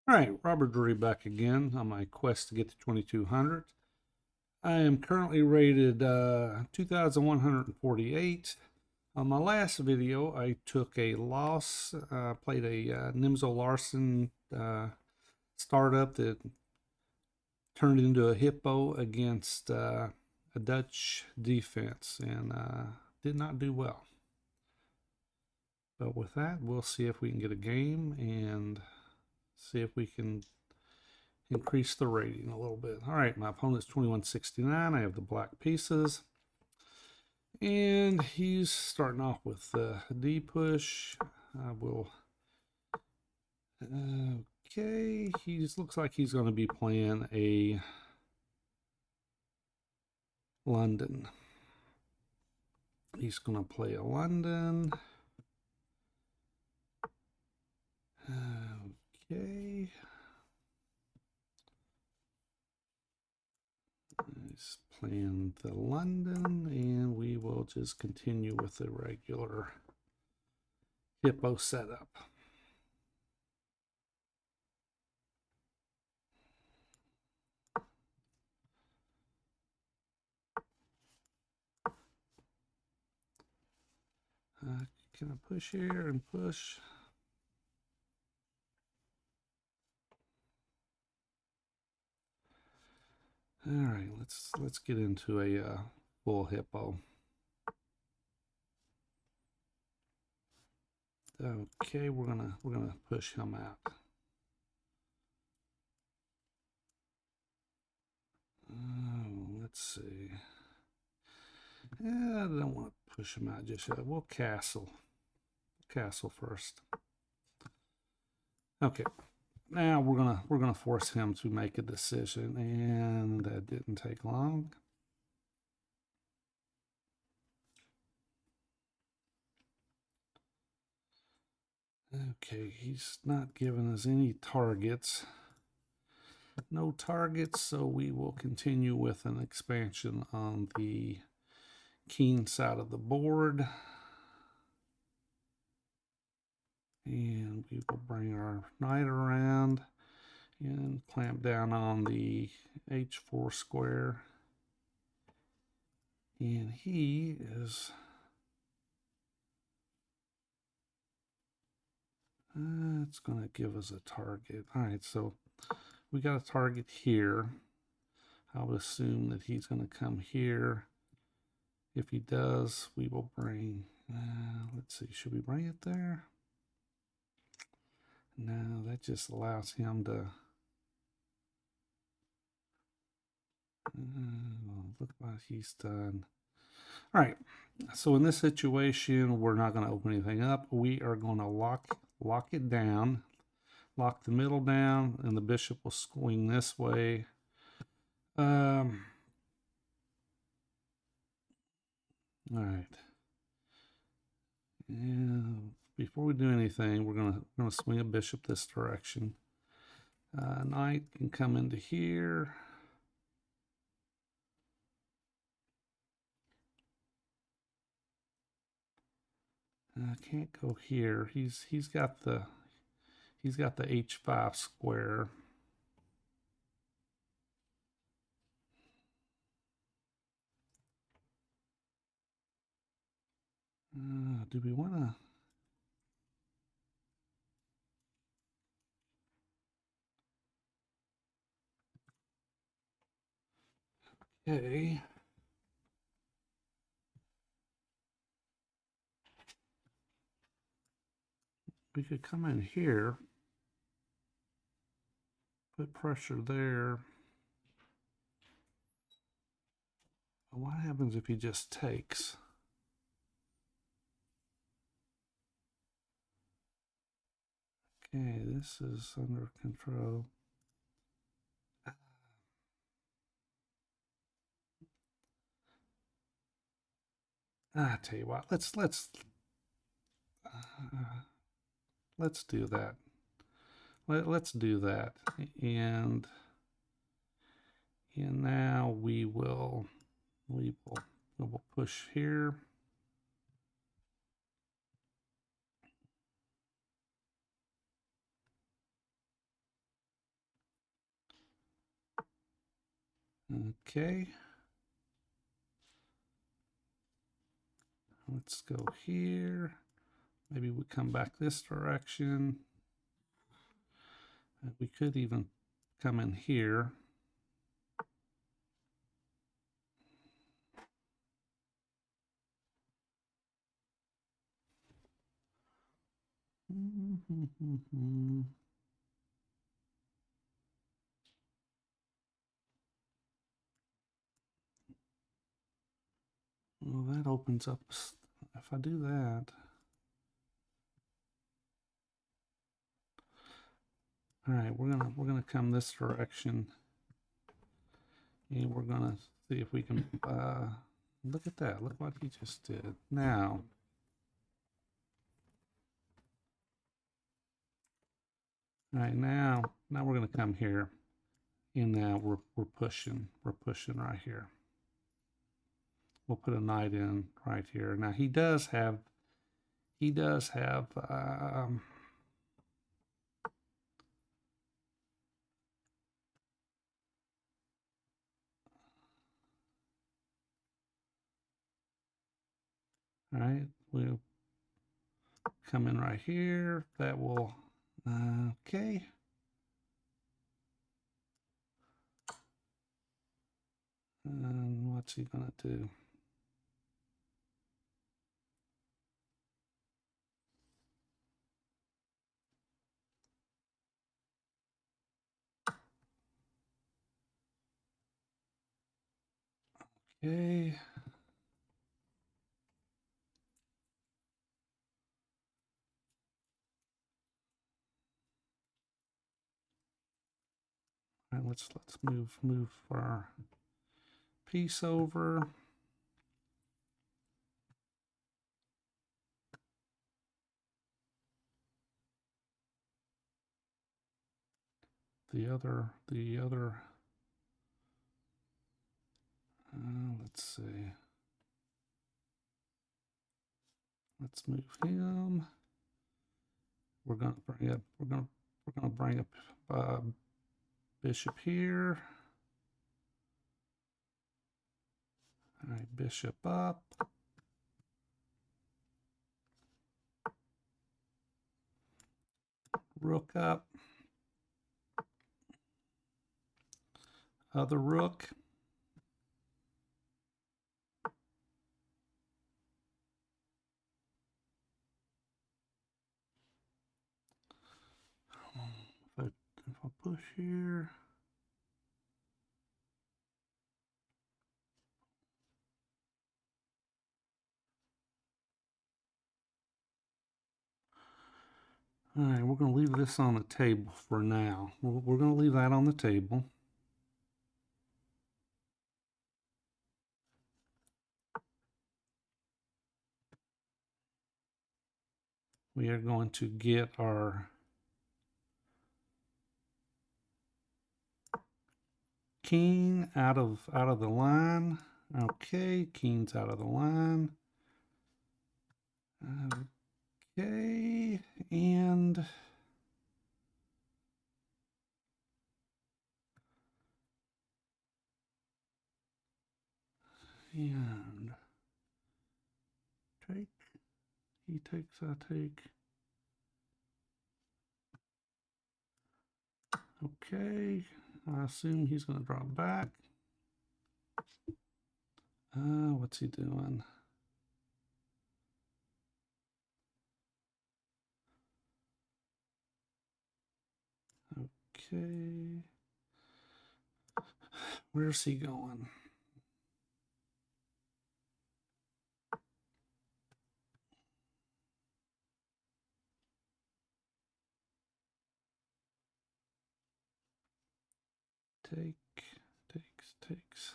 All right, Robert Drury back again on my quest to get to 2200. I am currently rated 2,148. On my last video, I took a loss, played a Nimzo Larson startup that turned into a Hippo against a Dutch defense and did not do well. But with that, we'll see if we can get a game and see if we can increase the rating a little bit. All right, my opponent's 2169. I have the black pieces. And he's starting off with the D push. I will. Okay, he looks like he's going to be playing a London. He's going to play a London. Okay. He's playing the London, and we will just continue with the regular Hippo setup. Can I push here and push? All right, let's get into a full Hippo. Okay, we're gonna push him out. Let's see. I don't want to push him out just yet. We'll castle first. Okay. Now we're gonna force him to make a decision, and that didn't take long. Okay, he's not giving us any targets. No targets, so we will continue with an expansion on the king side of the board. And we will bring our knight around and clamp down on the h4 square. And he is it's going to give us a target. All right, so we got a target here. I would assume that he's going to come here. If he does, we will bring, let's see, should we bring it there? No, that just allows him to, look what he's done. All right, so in this situation, we're not going to open anything up. We are going to lock it down, lock the middle down, and the bishop will swing this way. All right. And before we do anything, we're gonna swing a bishop this direction. Knight can come into here. Can't go here. He's got the h5 square. Do we want to? Okay. We could come in here, put pressure there. What happens if he just takes? Okay, this is under control. I tell you what, let's do that. Let's do that, and now we will push here. Okay. Let's go here. Maybe we come back this direction. We could even come in here. Well, that opens up. If I do that. All right, we're gonna come this direction, and we're gonna see if we can. Look at that! Look what he just did. Now, all right, now we're gonna come here, and now we're pushing right here. We'll put a knight in right here. Now he does have. All right, we'll come in right here. That will, okay. And what's he gonna do? Okay. All right, let's move our piece over. The other let's see. Let's move him. We're gonna bring up bishop here. All right, bishop up. Rook up. Other rook. If I push here. All right, we're going to leave this on the table for now. We're going to leave that on the table. We are going to get our king out of the line. Okay, king's out of the line. Okay, and take. He takes, I take. Okay, I assume he's going to drop back. What's he doing? Okay. Where's he going? Takes.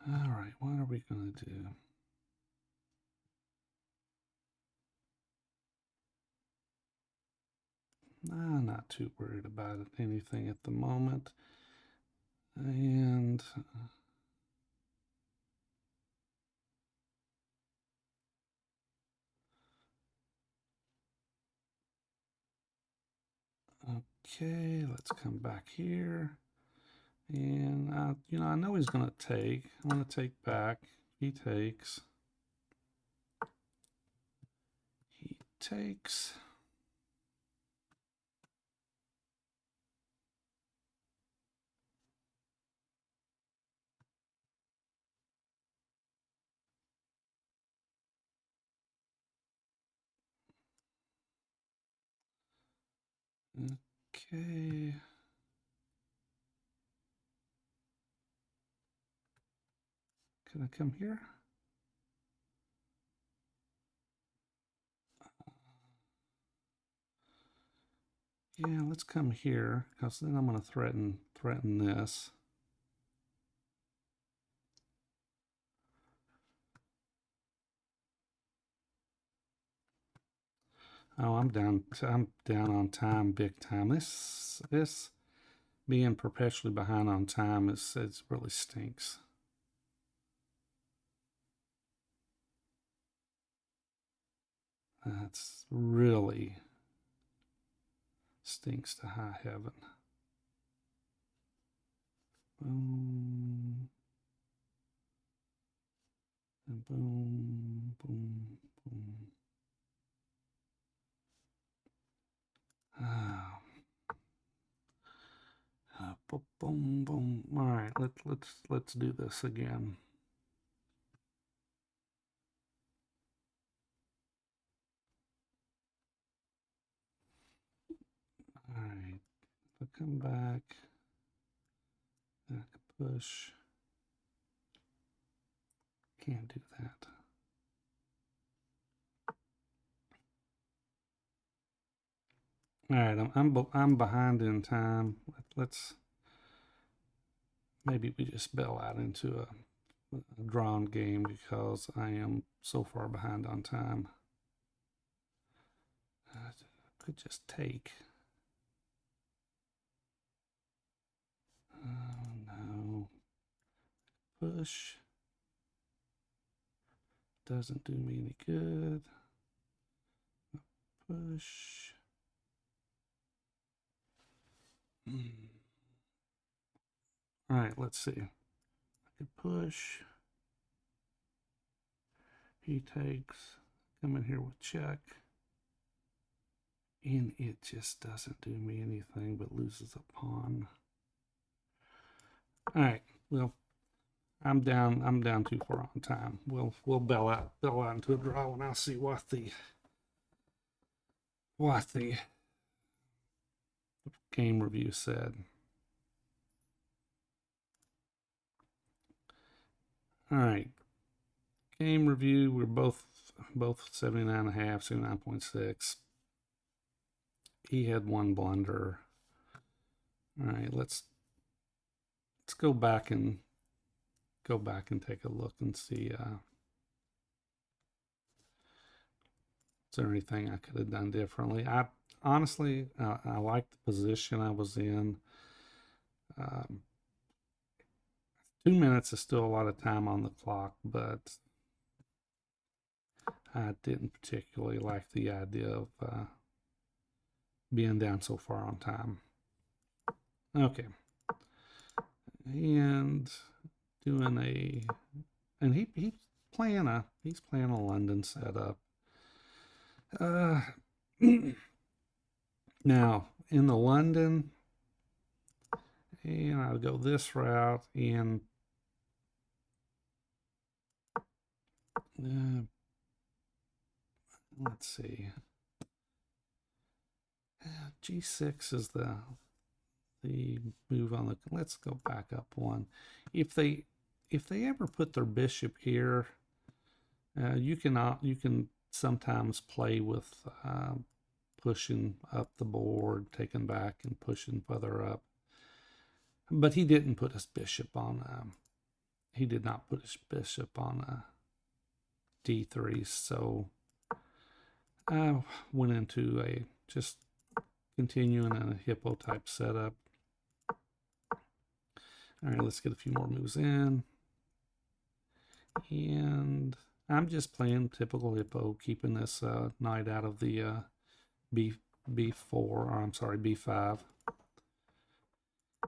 All right, what are we going to do? I'm not too worried about anything at the moment. And Okay, let's come back here. And, I know he's going to take. I'm going to take back. He takes. He takes. Okay. Can I come here? Yeah, let's come here, because then I'm going to threaten this. Oh, I'm down on time big time. This being perpetually behind on time it really stinks. That's really stinks to high heaven. Boom. And boom, boom, boom. Ah. Boom, boom. All right, let's do this again. All right, if I come back, push. Can't do that. All right, I'm behind in time. Let's maybe we just bail out into a drawn game because I am so far behind on time. I could just take. Oh no. Push. Doesn't do me any good. Push. All right, let's see. I could push. He takes. Come in here with check. And it just doesn't do me anything but loses a pawn. All right, well, I'm down too far on time. We'll bail out into a draw, and I'll see what the game review said. All right, game review. We're both 79.5, 79.6. He had one blunder. All right, let's go back and take a look and see. Is there anything I could have done differently? I honestly, I like the position I was in. 2 minutes is still a lot of time on the clock, but I didn't particularly like the idea of being down so far on time. Okay, and doing he's playing a London setup. Now in the London, and I'll go this route, and let's see. G6 is the move on the. Let's go back up one. If they ever put their bishop here, you can sometimes play with pushing up the board, taking back and pushing further up. But he didn't put his bishop on. He did not put his bishop on D3, so I went into a just continuing a Hippo type setup. All right, let's get a few more moves in. And I'm just playing typical Hippo, keeping this knight out of the b4, or I'm sorry, b5.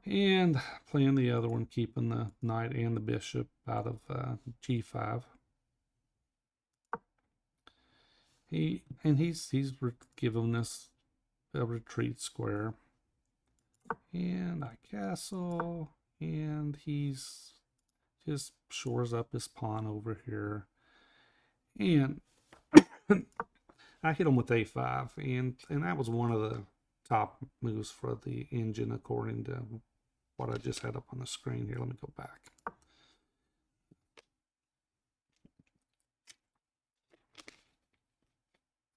And playing the other one, keeping the knight and the bishop out of g5. He's given us a retreat square. And I castle, and he's just shores up his pawn over here. And I hit him with a5, and that was one of the top moves for the engine according to what I just had up on the screen here. Let me go back.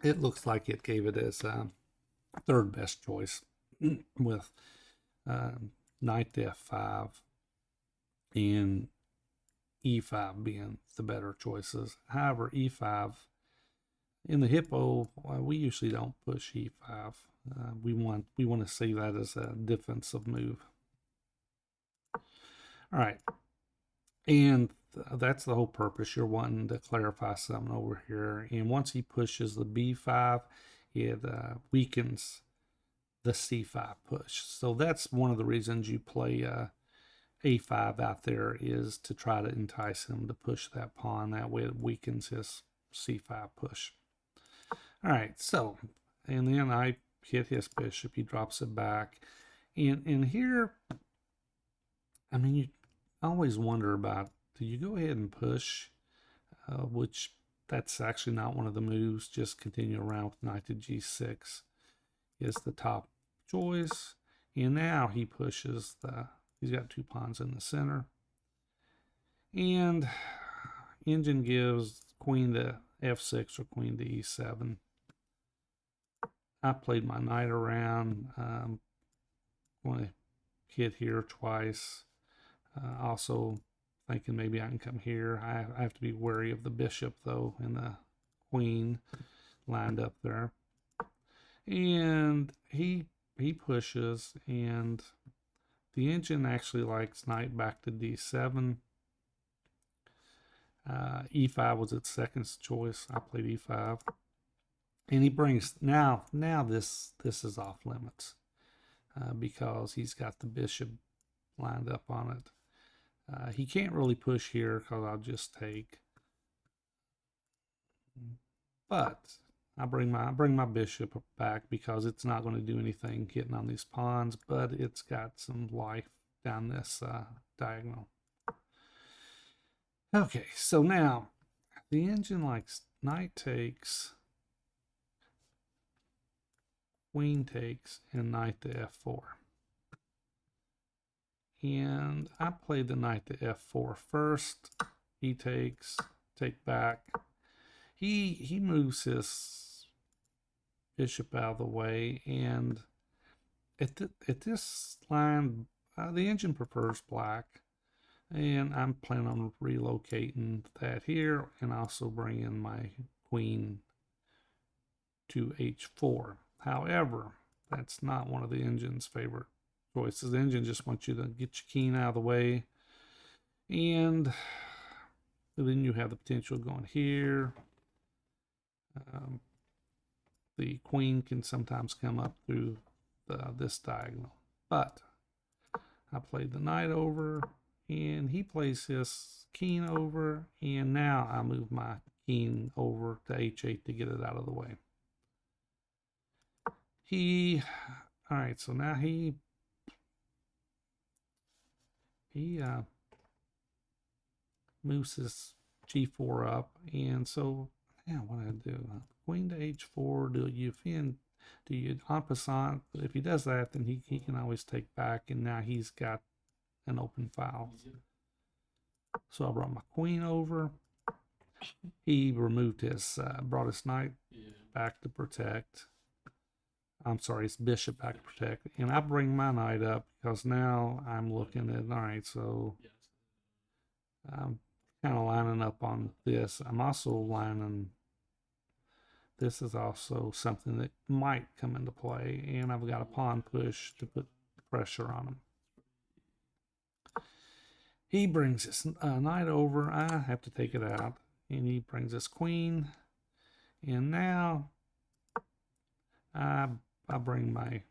It looks like it gave it as third best choice with knight to f5 and e5 being the better choices. However, e5 in the Hippo, we usually don't push e5. We want to see that as a defensive move. All right, and that's the whole purpose. You're wanting to clarify something over here, and once he pushes the b5, it weakens the c5 push. So that's one of the reasons you play a5 out there, is to try to entice him to push that pawn. That way it weakens his c5 push. All right, so, and then I hit his bishop. He drops it back. And here, I mean, you always wonder about, do you go ahead and push, which that's actually not one of the moves. Just continue around with knight to g6 is the top choice. And now he pushes he's got two pawns in the center. And engine gives queen to f6 or queen to e7. I played my knight around. Want to hit here twice. Also thinking maybe I can come here. I have to be wary of the bishop though, and the queen lined up there. And he pushes, and the engine actually likes knight back to d7. e5 was its second choice. I played e5. And he brings, now this is off limits because he's got the bishop lined up on it. He can't really push here because I'll just take. But I bring my bishop back because it's not going to do anything hitting on these pawns, but it's got some life down this diagonal. Okay, so now the engine likes knight takes, queen takes, and knight to f4. And I played the knight to f4 first. He takes, take back. He moves his bishop out of the way, and at this line, the engine prefers black, and I'm planning on relocating that here and also bringing my queen to h4. However, that's not one of the engine's favorite choices. The engine just wants you to get your king out of the way, and then you have the potential going here. The queen can sometimes come up through this diagonal, but I played the knight over, and he plays his king over, and now I move my king over to h8 to get it out of the way. All right, so now he moves his g4 up, and so now what do I do? Queen to h4. Do you en passant? If he does that, then he can always take back, and now he's got an open file. So I brought my queen over. He removed his brought his knight back to protect. I'm sorry, his bishop back to protect, and I bring my knight up because now I'm looking at, all right, so I'm kind of lining up on this. I'm also lining, this is also something that might come into play, and I've got a pawn push to put pressure on him. He brings his knight over. I have to take it out, and he brings his queen, and now I I bring my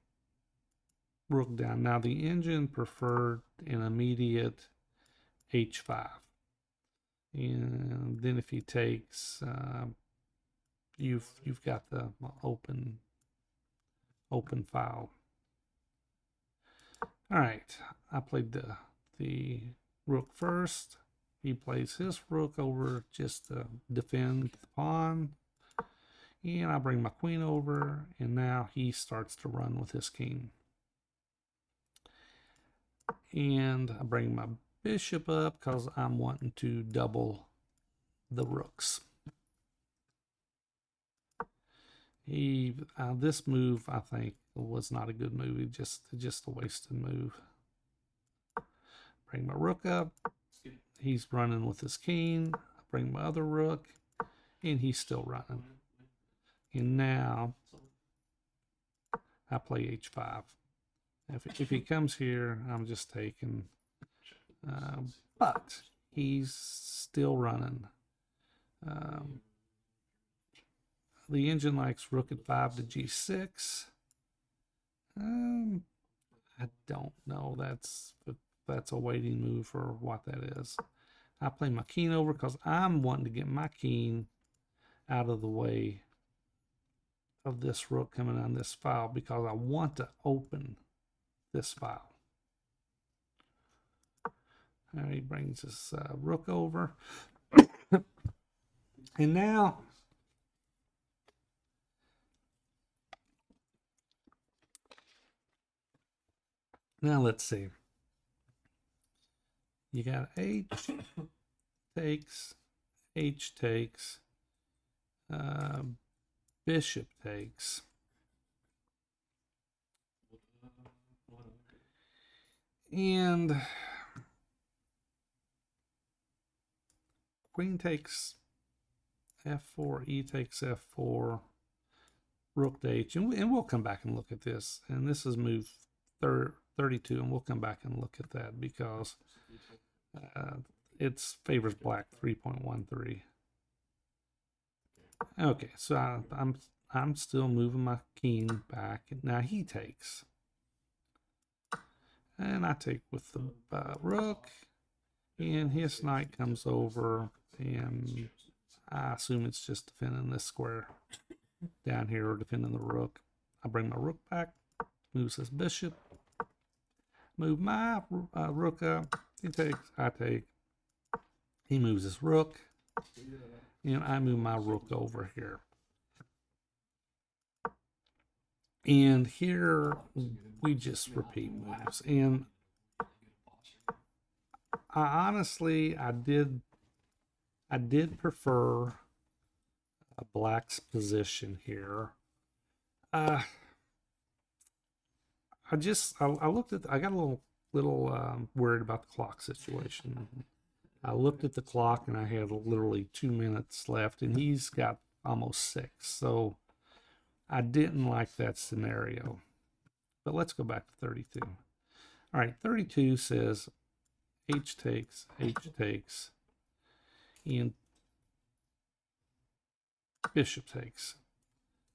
rook down. Now the engine preferred an immediate h5, and then if he takes, you've got the open file. All right, I played the rook first. He plays his rook over just to defend the pawn. And I bring my queen over, and now he starts to run with his king. And I bring my bishop up because I'm wanting to double the rooks. This move, I think, was not a good move. Just a wasted move. Bring my rook up. He's running with his king. I bring my other rook, and he's still running. And now I play h5. If he comes here, I'm just taking. But he's still running. The engine likes rook at 5 to g6. I don't know. That's a waiting move for what that is. I play my king over because I'm wanting to get my king out of the way of this rook coming on this file because I want to open this file. He brings his rook over. And now let's see. You got h takes, h takes, bishop takes. And queen takes f4, e takes f4, rook to h. And we'll come back and look at this. And this is move 32, and we'll come back and look at that because it favors black 3.13. Okay, so I'm still moving my king back. Now he takes. And I take with the rook, and his knight comes over, and I assume it's just defending this square down here or defending the rook. I bring my rook back, moves his bishop, move my rook up, he takes, I take, he moves his rook, and I move my rook over here. And here we just repeat moves. And I did prefer black's position here. I looked at, I got a little worried about the clock situation. I looked at the clock and I had literally 2 minutes left, and he's got almost 6. So I didn't like that scenario. But let's go back to 32. All right, 32 says h takes, and bishop takes.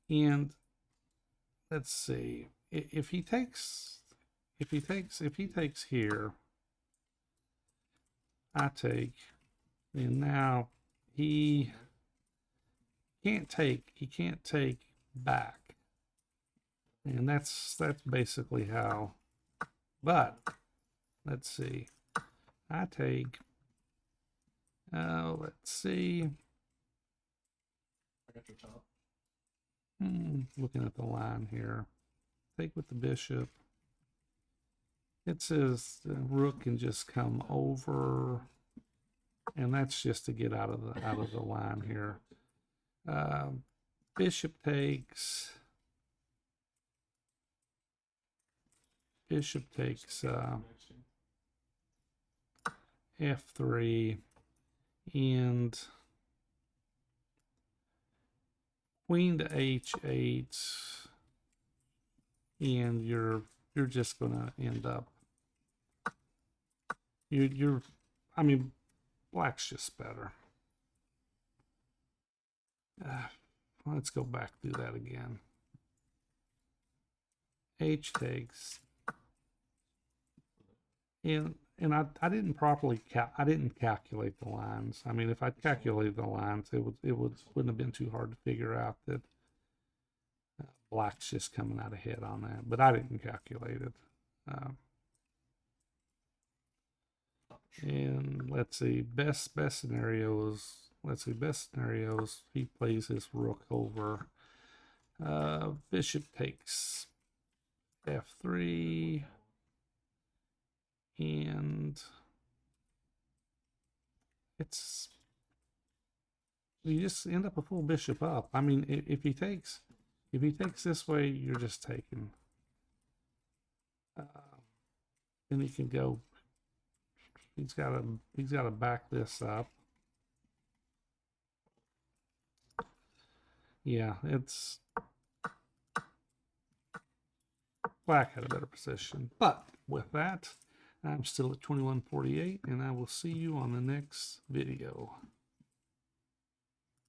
And let's see, if he takes here, I take, and now he can't take back. And that's basically how, but let's see, I take, let's see, I got your top. Looking at the line here, take with the bishop. It says the rook can just come over, and that's just to get out of the line here. Bishop takes. Bishop takes f3, and queen to h8, and you're just gonna end up. I mean, black's just better. Let's go back through that again. H takes, and I didn't properly I didn't calculate the lines. I mean, if I'd calculated the lines, wouldn't have been too hard to figure out that black's just coming out ahead on that. But I didn't calculate it. And let's see, best scenarios. Let's see, best scenarios. He plays his rook over. Bishop takes f3, and you just end up a full bishop up. I mean, if he takes this way, you're just taking. Then he can go. He's got to back this up. Yeah, it's black had a better position. But with that, I'm still at 2148, and I will see you on the next video.